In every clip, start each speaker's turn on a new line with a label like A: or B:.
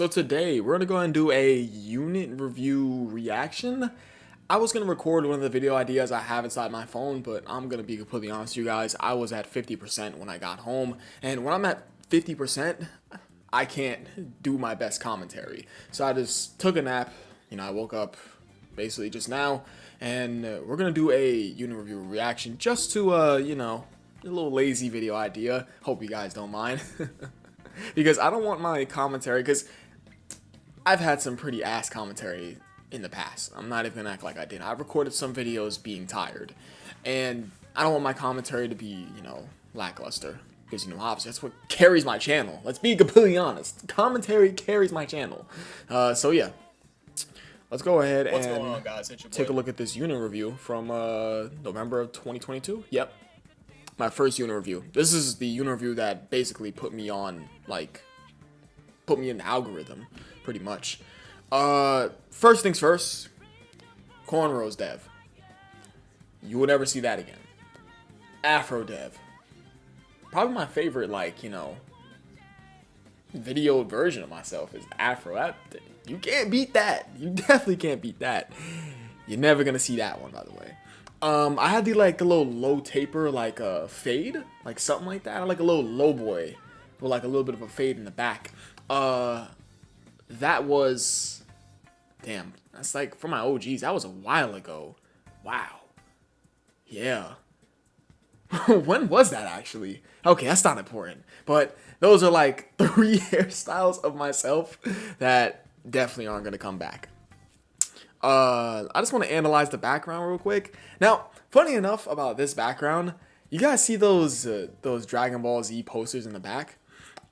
A: So today we're gonna go ahead and do a unit review reaction. I was gonna record one of the video ideas I have inside my phone, but I'm gonna be completely honest with you guys. I was at 50% when I got home, and when I'm at 50%, I can't do my best commentary. So I just took a nap. I woke up basically just now, and we're gonna do a unit review reaction just to a little lazy video idea. Hope you guys don't mind. Because I don't want my commentary, because I've had some pretty ass commentary in the past. I'm not even gonna act like I didn't. I've recorded some videos being tired, and I don't want my commentary to be, lackluster. Because, obviously that's what carries my channel. Let's be completely honest. Commentary carries my channel. So yeah. Let's go ahead
B: What's
A: and
B: going on, guys?
A: take a look at this unit review from November of 2022. Yep. My first unit review. This is the unit review that basically put me on, put me in the algorithm, pretty much. First things first, Cornrows Dev. You will never see that again. Afro Dev. Probably my favorite, videoed version of myself is Afro. You can't beat that. You definitely can't beat that. You're never gonna see that one, by the way. I had the little low taper, fade, something like that, like a little low boy, with a little bit of a fade in the back. That was, damn, that's for my OGs. That was a while ago. Wow. Yeah. When was that actually? Okay, that's not important. But those are 3 hairstyles of myself that definitely aren't gonna come back. I just want to analyze the background real quick. Now, funny enough about this background, you guys see those Dragon Ball Z posters in the back?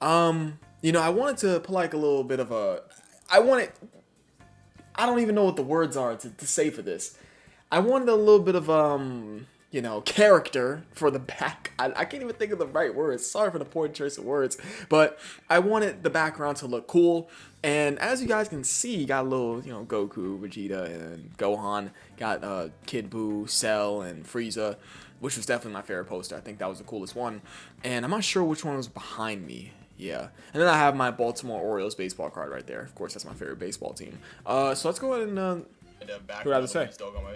A: I wanted to put a little bit of a, I don't even know what the words are to say for this. I wanted a little bit of character for the back. I can't even think of the right words. Sorry for the poor choice of words, but I wanted the background to look cool. And as you guys can see, you got a little, Goku, Vegeta, and Gohan. Got Kid Buu, Cell, and Frieza, which was definitely my favorite poster. I think that was the coolest one. And I'm not sure which one was behind me. Yeah. And then I have my Baltimore Orioles baseball card right there. Of course, that's my favorite baseball team. So let's go ahead and what do I have to say?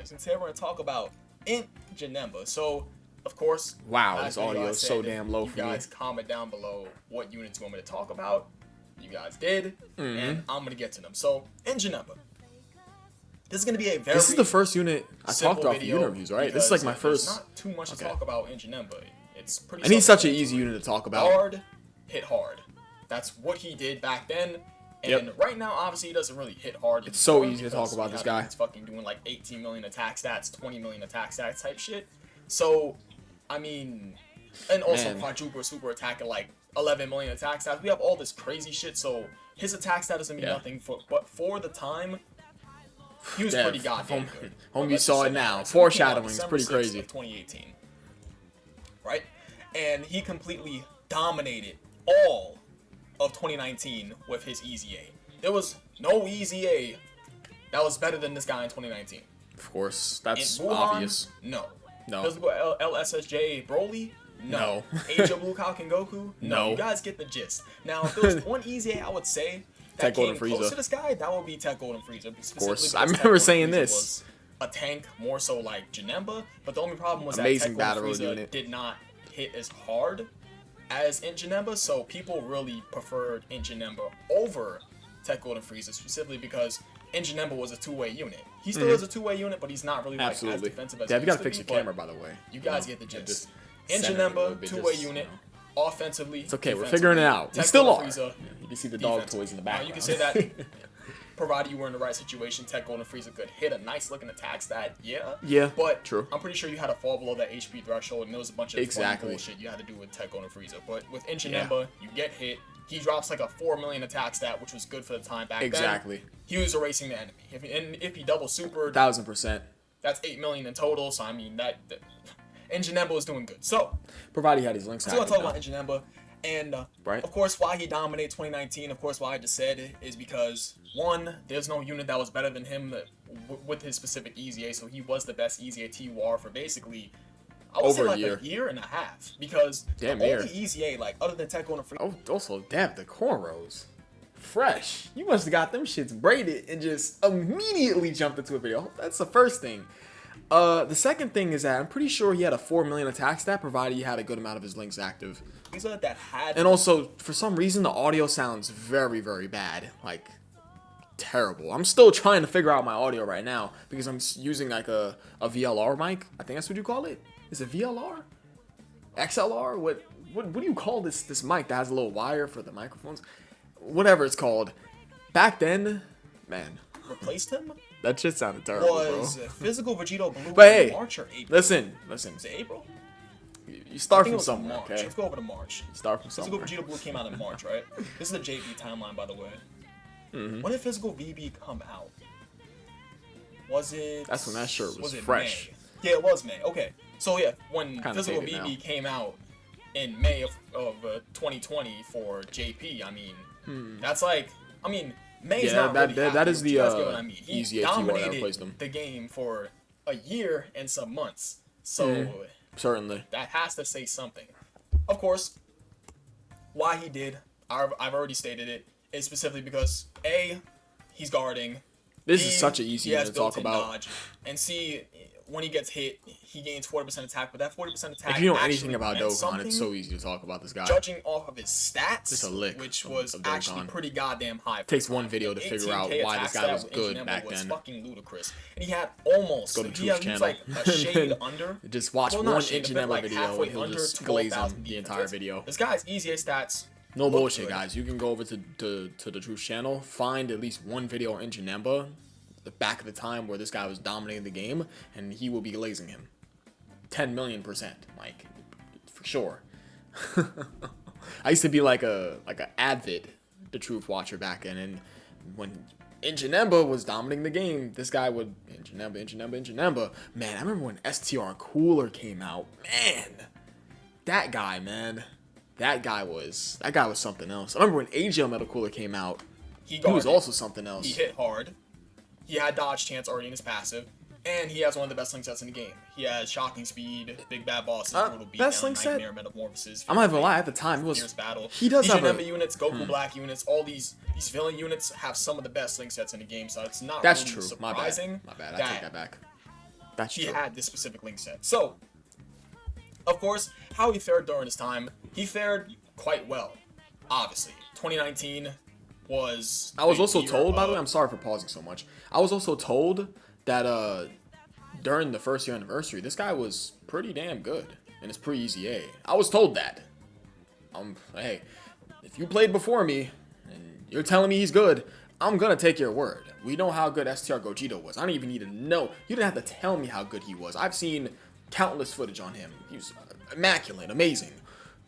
B: Since here we're going to talk about Int Janemba. So, of course,
A: wow, this audio is so damn low for me.
B: You guys comment down below what units you want me to talk about. You guys did, and I'm going to get to them. So, Int Janemba. This is going to be a very
A: This is the first unit I talked about for unit reviews, right? This is my first.
B: There's not too much to talk about Int Janemba. It's pretty.
A: And he's such an easy unit to talk about.
B: Hard, hit hard. That's what he did back then. And right now, obviously, he doesn't really hit hard.
A: It's so easy to talk about this guy.
B: He's fucking doing 18 million attack stats, 20 million attack stats type shit. So, I mean, and also quadruple super attack at 11 million attack stats. We have all this crazy shit. So his attack stat doesn't mean nothing but for the time, he was pretty goddamn good.
A: You saw it now. Foreshadowing is pretty crazy.
B: 2018, right? And he completely dominated all of 2019 with his Easy A. There was no Easy A that was better than this guy in 2019.
A: Of course, that's
B: Wuhan,
A: obvious.
B: No.
A: No.
B: Does it go LSSJ Broly? No. Age of Lukaku and Goku?
A: No.
B: You guys get the gist. Now, if there was one Easy A I would say that came close to this guy, that would be Tech Golden Frieza.
A: Of course, I remember saying this.
B: A tank more so like Janemba, but the only problem was
A: amazing
B: that Tech
A: battle
B: Golden Frieza
A: unit
B: did not hit as hard as Int Janemba, so people really preferred Int Janemba over Tech Golden Frieza, specifically because Int Janemba was a two-way unit. He still is a two-way unit, but he's not really as defensive as
A: Dev, you gotta
B: to
A: fix
B: be,
A: your camera, by the way.
B: You guys get the gist. Int Janemba, two-way unit, offensively.
A: It's okay, we're figuring it out. We still are.
B: Frieza,
A: you can see the dog toys in the background.
B: You can say that, provided you were in the right situation, Tech Golden Frieza could hit a nice-looking attack stat, yeah, but
A: true.
B: I'm pretty sure you had to fall below that HP threshold, and there was a bunch of funny bullshit you had to do with Tech Golden Frieza. But with Int Janemba, you get hit. He drops a 4 million attack stat, which was good for the time back then. He was erasing the enemy. If he double supered,
A: 1000%.
B: That's 8 million in total. So I mean that Int Janemba was doing good. So
A: provided he had his links.
B: So I talk about Int Janemba, and
A: right.
B: Of course, why he dominated 2019. Of course, why I just said is because one, there's no unit that was better than him with his specific Easy A. So he was the best Easy A TUR for basically. I would say a year and a half, because the only Easy A, other than Tech Golden Frieza.
A: Oh, also, damn, the cornrows. fresh. You must have got them shits braided and just immediately jumped into a video. That's the first thing. The second thing is that I'm pretty sure he had a 4 million attack stat, provided he had a good amount of his links active.
B: These are that had.
A: And also, for some reason, the audio sounds very, very bad. Like, terrible. I'm still trying to figure out my audio right now because I'm using like a VLR mic. I think that's what you call it. Is it VLR? XLR? What do you call this mic that has a little wire for the microphones? Whatever it's called. Back then, man.
B: Replaced him?
A: That shit sounded terrible,
B: was
A: bro.
B: Physical Vegito Blue
A: But hey,
B: March or April?
A: listen.
B: Is it April?
A: You start
B: I think
A: from
B: it was
A: somewhere,
B: March.
A: okay?
B: Let's go over to March.
A: Start from
B: Physical
A: somewhere.
B: Vegito Blue came out in March, right? This is the JV timeline, by the way. When did Physical VB come out? Was it?
A: That's when that shirt was
B: it
A: fresh.
B: May? Yeah, it was May. Okay, so yeah, when
A: Kinda
B: Physical
A: faded
B: VB
A: now.
B: came out in May of 2020 for JP, I mean, that's like, I mean, May's
A: Yeah,
B: not really
A: that
B: happy,
A: is
B: but
A: the,
B: you guys get what I mean. He
A: easy AT1 that
B: dominated
A: replaced him.
B: the game for a year and some months, so
A: Certainly.
B: that has to say something. Of course, why he did, I've already stated it, is specifically because A, he's guarding.
A: This
B: B,
A: is such an easy
B: he
A: one
B: has
A: to talk
B: built-in
A: about.
B: dodge. And C, when he gets hit, he gains 40% attack, but that 40% attack
A: If you know
B: actually
A: anything about
B: meant
A: Dokkan,
B: something,
A: it's so easy to talk about this guy.
B: judging off of his stats,
A: Just a lick
B: which
A: of
B: was
A: Dokkan.
B: actually pretty goddamn high.
A: Takes one video to figure out
B: 18K
A: why this
B: attack
A: guy
B: stat
A: was
B: with
A: good
B: Ichinemba
A: back
B: was
A: then.
B: fucking ludicrous. And he had almost,
A: Go to
B: he
A: Truth's
B: was
A: channel.
B: like a shade under.
A: Just watch
B: Well,
A: one
B: not shade,
A: inch
B: but
A: and
B: like
A: video
B: halfway
A: and he'll
B: under
A: just glaze
B: 12,000
A: him the
B: defense.
A: entire video.
B: This guy's EZA stats.
A: No
B: look
A: bullshit,
B: good.
A: guys. You can go over to the Truth's channel, find at least one video in Janemba, the back of the time where this guy was dominating the game, and he will be glazing him. 10 million%, like, for sure. I used to be like a avid The Truth watcher back then, and when Janemba was dominating the game, this guy would Janemba. Man, I remember when STR Cooler came out. Man, that guy was something else. I remember when AGL Metal Cooler came out.
B: He
A: He was
B: guarded.
A: also something else.
B: He hit hard. He had dodge chance already in his passive. And he has one of the best link sets in the game. He has shocking speed, big bad bosses, brutal
A: best
B: beatdown,
A: link set?
B: nightmare metamorphosis.
A: I'm not even gonna lie, at the time, it was...
B: Fierce battle.
A: He does have
B: Janemba
A: a...
B: units, Goku Black units, all these villain units have some of the best link sets in the game, so it's not
A: That's
B: really
A: true.
B: surprising
A: My bad. I take that back. That's
B: he
A: true.
B: had this specific link set. So, of course, how he fared during his time, he fared quite well. Obviously, 2019 was.
A: I was
B: the
A: also
B: year
A: told, by the way,
B: of-
A: I'm sorry for pausing so much. I was also told that during the first year anniversary, this guy was pretty damn good in his pre-EZA. I was told that. Hey, if you played before me and you're telling me he's good, I'm gonna take your word. We know how good STR Gogeta was. I don't even need to know. You didn't have to tell me how good he was. I've seen countless footage on him. He was immaculate, amazing.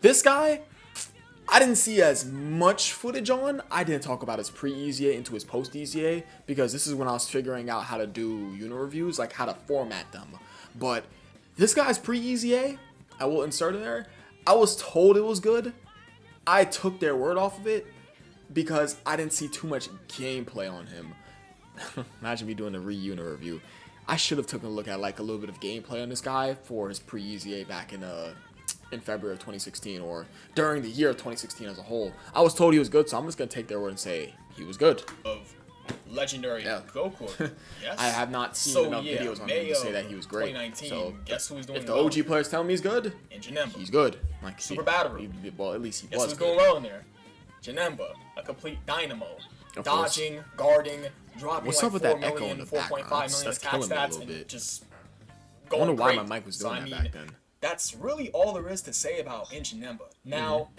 A: This guy, I didn't see as much footage on. I didn't talk about his pre-EZA into his post-EZA because this is when I was figuring out how to do unit reviews, like how to format them. But this guy's pre-EZA, I will insert it there. I was told it was good. I took their word off of it because I didn't see too much gameplay on him. Imagine me doing a re-unit review. I should have taken a look at like a little bit of gameplay on this guy for his pre-EZA back in February of 2016 or during the year of 2016 as a whole. I was told he was good, so I'm just gonna take their word and say he was good.
B: of legendary
A: Yeah.
B: Goku. Yes.
A: I have not seen
B: So,
A: enough
B: yeah,
A: videos on him
B: May
A: to say
B: of
A: that he was great.
B: 2019,
A: So
B: guess who was doing
A: if the
B: well?
A: OG players tell me he's good,
B: In Janemba.
A: he's good. Like
B: Super Battery.
A: Well, at least he
B: Guess
A: was
B: who's
A: good.
B: going well in there? Janemba, a complete dynamo.
A: Of
B: Dodging, guarding, dropping
A: What's
B: like
A: up with
B: 4
A: that echo
B: million,
A: in the
B: 4.5
A: background?
B: million
A: That's
B: attack
A: killing me a
B: stats
A: little
B: and
A: bit.
B: just
A: I
B: going
A: wonder why
B: great.
A: my mic was
B: So,
A: doing
B: I
A: that
B: mean,
A: back then.
B: that's really all there is to say about Janemba. Now,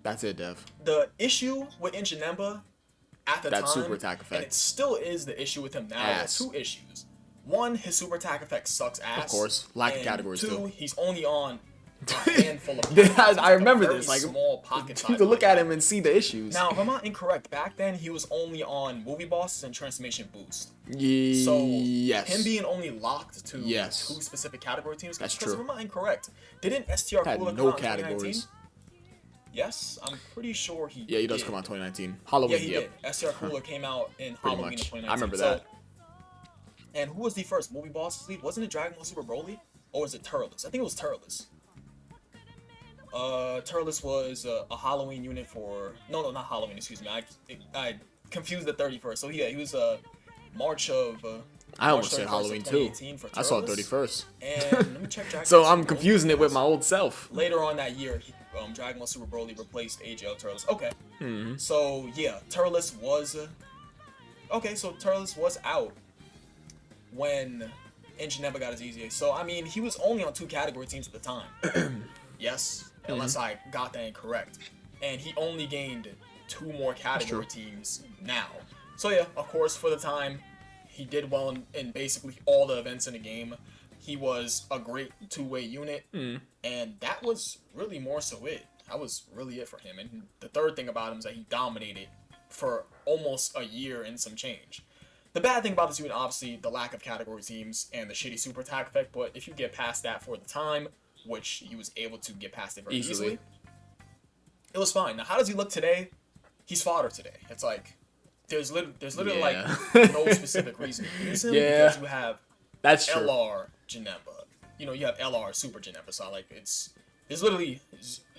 A: That's it, Dev.
B: the issue with Janemba at the
A: That
B: time,
A: super attack effect.
B: and it still is the issue with him now,
A: Ass.
B: are two issues. One, his super attack effect sucks ass.
A: Of course. Lack of
B: And
A: categories,
B: two,
A: too.
B: he's only on a handful of pockets.
A: I
B: It's like a
A: remember
B: very
A: this. Like,
B: small pocket
A: you
B: size
A: need to look
B: like
A: at
B: that.
A: him and see the issues.
B: Now, if I'm not incorrect, back then he was only on movie bosses and transformation boost. So
A: yes.
B: him being only locked to
A: Yes.
B: two specific category teams.
A: That's
B: Because
A: true.
B: if I'm not incorrect, didn't STR
A: Had
B: Cooler
A: no
B: come out in 2019?
A: categories.
B: Yes, I'm pretty sure he.
A: Yeah, he does
B: did.
A: come out 2019.
B: Yeah,
A: Halloween,
B: he
A: yep.
B: did. STR Cooler came out in Halloween
A: much.
B: of 2019.
A: I remember
B: So-
A: that.
B: And who was the first movie boss lead? Wasn't it Dragon Ball Super Broly? Or was it Turles? I think it was Turles. Turles was a Halloween unit for no, not Halloween. Excuse me. I confused the 31st. So yeah, he was March of.
A: I
B: March
A: almost said
B: 31st of
A: Halloween too.
B: 2018 for
A: I saw
B: Turles.
A: 31st.
B: And let me check Dragon
A: So
B: Ball
A: I'm
B: Super
A: confusing
B: Broly
A: it with
B: because
A: my old self.
B: later on that year, Dragon Ball Super Broly replaced AGL Turles. Okay.
A: Mm-hmm.
B: So yeah, Turles was. Okay, so Turles was out when Janemba got his EZA. So I mean, he was only on 2 category teams at the time. Yes, unless I got that incorrect. And he only gained 2 more category teams now. So yeah, of course, for the time, he did well in basically all the events in the game. He was a great 2-way unit, and that was really more so it. That was really it for him. And the third thing about him is that he dominated for almost a year and some change. The bad thing about this unit, obviously, the lack of category teams and the shitty super attack effect, but if you get past that for the time, which he was able to get past it very easily, it was fine. Now, how does he look today? He's fodder today. It's like, there's literally like no specific reason to use him because you have
A: that's true.
B: LR Janemba. You know, you have LR Super Janemba, so like there's literally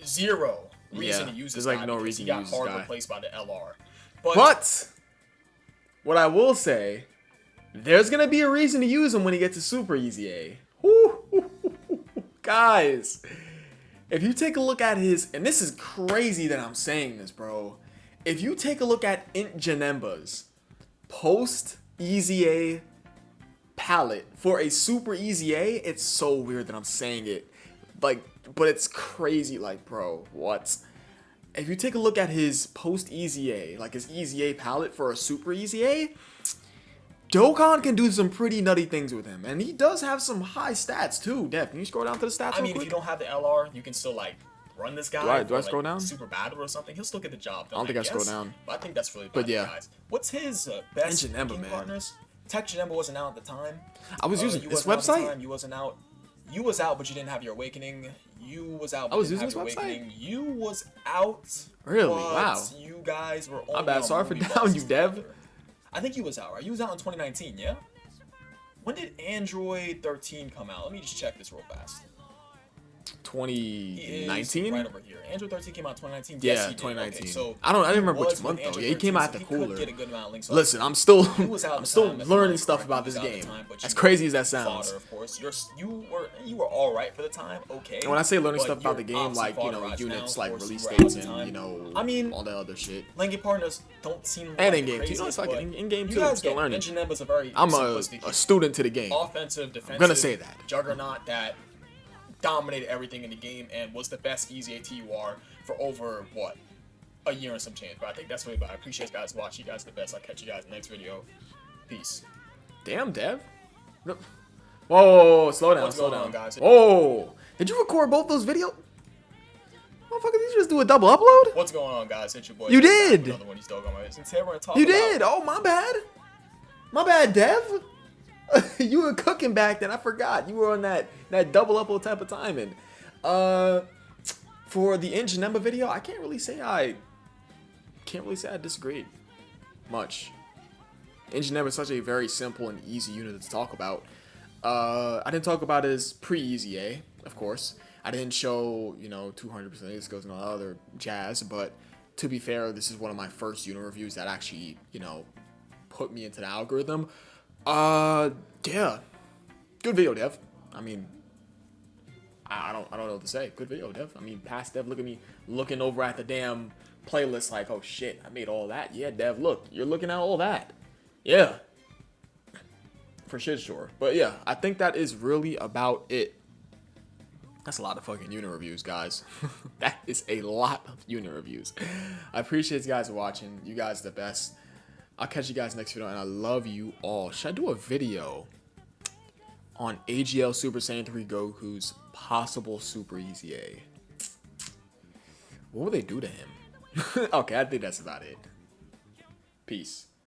B: zero reason to use this guy.
A: There's like no reason
B: he
A: to
B: got
A: use this
B: hard
A: guy.
B: replaced by the LR.
A: But what I will say, there's gonna be a reason to use him when he gets to Super EZA. Guys, if you take a look at his, and this is crazy that I'm saying this, bro. If you take a look at Int Janemba's post EZA palette for a Super EZA, it's so weird that I'm saying it, like, but it's crazy, like, bro, what? If you take a look at his post EZA, like his EZA palette for a Super EZA, Dokkan can do some pretty nutty things with him, and he does have some high stats too. Dev, can you scroll down to the stats?
B: I mean, if you don't have the LR, you can still like run this guy.
A: Do I scroll down?
B: Super battle or something. He'll still get the job done.
A: I don't think I scroll down.
B: But I think that's really bad,
A: But yeah.
B: guys. What's his best
A: Janemba,
B: game
A: man.
B: partners? Tech Janemba wasn't out at the time.
A: I was using
B: You
A: this
B: wasn't out at the
A: website.
B: time. You wasn't out. You was out, but you didn't have your awakening. You was out, but
A: I was
B: you didn't
A: using
B: have
A: this
B: your
A: website?
B: awakening. You was out.
A: Really?
B: But
A: Wow.
B: You guys were only
A: My bad.
B: on
A: Sorry for
B: movie
A: down
B: bosses
A: you, Dev.
B: together. I think you was out, right? You was out in 2019, yeah? When did Android 13 come out? Let me just check this real fast. He is
A: 2019.
B: right over here. Android 13 came out in 2019.
A: Yeah,
B: Yes, he did.
A: 2019.
B: Okay, so
A: I didn't remember
B: was
A: which month
B: with
A: though.
B: Android
A: Yeah, he came
B: 13,
A: out
B: so
A: the
B: he could
A: cooler.
B: get a good amount of links.
A: Listen, I'm still
B: was out at
A: I'm
B: the
A: still
B: time, if
A: learning
B: I'm
A: stuff
B: correct,
A: about
B: he
A: this
B: was out at the
A: game.
B: time, but
A: As
B: you
A: crazy
B: were
A: as that sounds.
B: fodder, of course. You were all right for the time. Okay.
A: And when I say learning
B: but
A: stuff about the
B: you're
A: game,
B: obviously
A: like, you
B: fodder
A: know,
B: right
A: units
B: now,
A: like
B: of course,
A: release
B: you were out at
A: dates
B: the
A: and,
B: time.
A: you know,
B: I mean,
A: all that other shit.
B: lane game partners don't seem
A: And
B: like
A: in game too. You know, it's
B: craziest,
A: like
B: but
A: in game
B: you
A: too. I'm
B: guys
A: still
B: get
A: learning.
B: Janemba's a very
A: I'm
B: simplistic
A: a student to the game.
B: offensive, defensive,
A: gonna say that.
B: juggernaut that dominated everything in the game and was the best EZA TUR for over a year and some change. But I think that's really bad. I appreciate you guys watching. You guys are the best. I'll catch you guys in the next video. Peace.
A: Damn, Dev. No. Whoa, slow down,
B: What's
A: slow
B: going
A: down.
B: on, guys?
A: Oh, did you record both those videos? Motherfucker, did you just do a double upload?
B: What's going on, guys? It's your boy.
A: You
B: Dave,
A: did.
B: Another one. He's still going. Since here we're gonna talk
A: You
B: about
A: did. Oh, my bad. My bad, Dev. You were cooking back then. I forgot. You were on that double upload type of timing. For the Janemba video, I can't really say I disagreed much. Janemba is such a very simple and easy unit to talk about. I didn't talk about his pre-EZA, of course. I didn't show, 200% skills and all that other jazz, but to be fair, this is one of my first unit reviews that actually, put me into the algorithm. Yeah. Good video, Dev. I mean, I don't know what to say. Good video, Dev. I mean, past Dev, look at me looking over at the damn playlist like, oh shit, I made all that. Yeah, Dev, look, you're looking at all that. Yeah. For shit, sure. But yeah, I think that is really about it. That's a lot of fucking unit reviews, guys. That is a lot of unit reviews. I appreciate you guys watching. You guys are the best. I'll catch you guys next video, and I love you all. Should I do a video on AGL Super Saiyan 3 Goku's possible Super EZA? What would they do to him? Okay, I think that's about it. Peace.